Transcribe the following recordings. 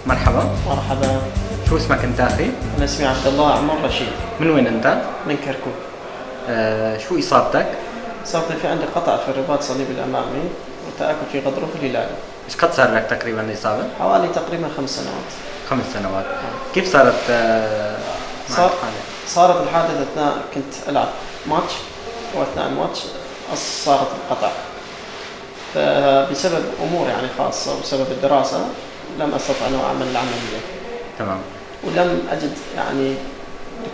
مرحبا. مرحبا. شو اسمك انت اخي؟ أنا اسمي عبد الله عمر رشيد. من وين انت؟ من كركوك. شو اصابتك؟ صار في عندي قطع في الرباط الصليبي الأمامي وتآكل في غضروف الهلال. ايش قد صار لك تقريبا الاصابة؟ حوالي تقريبا 5 سنوات. 5 سنوات. كيف صارت صار صارت الحادثة أثناء كنت ألعب ماتش، وأثناء الماتش صارت القطع، فبسبب أمور يعني خاصة وبسبب الدراسة لم أستطع أن أعمل العملية. تمام. ولم أجد يعني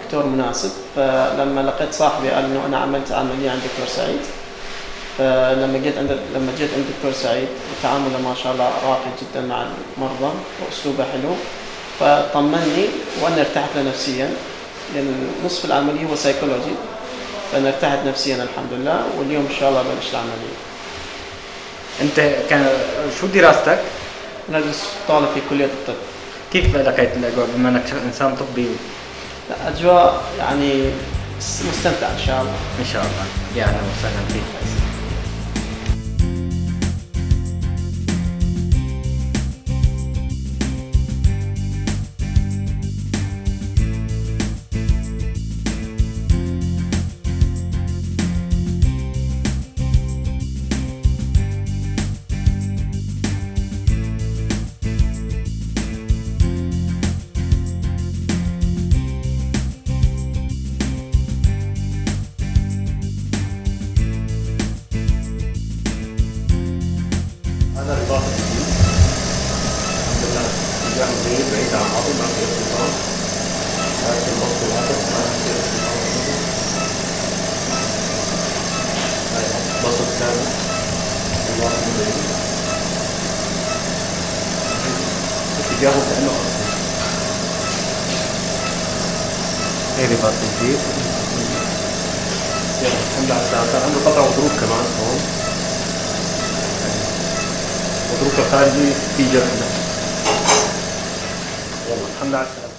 دكتور مناسب، فلما لقيت صاحبي قال إنه أنا عملت عملية عند دكتور سعيد، فلما جيت عند دكتور سعيد وتعامله ما شاء الله راقي جدا مع المرضى وأسلوبه حلو، فطمني وأنا ارتحت له نفسيا، لأن نصف العملية هو سيكولوجي، فأنا ارتحت نفسيا الحمد لله، واليوم إن شاء الله بلش العملية. انت شو دراستك؟ أنا أدرس طالب في كلية الطب. كيف لقيت الاجواء بما انك انسان طبي؟ أجواء يعني مستمتع إن شاء الله. ان شاء الله. يا اهلا وسهلا فيك. هذا الرباط الجديد الحمد لله اتجاه جيد بعيد عن الماضي، ما في ارتفاع، لكن الضغط واقف، ما في ارتفاع. هاي بسط ثابت، الرباط بعيد، اتجاهه كأنه أصلي. ايه رباط جديد. يلا الحمد لله على السلامة. صار عنده قطع غضروف كمان هون، غضروف الخارجي في جرح. يلا الحمد لله على السلامة.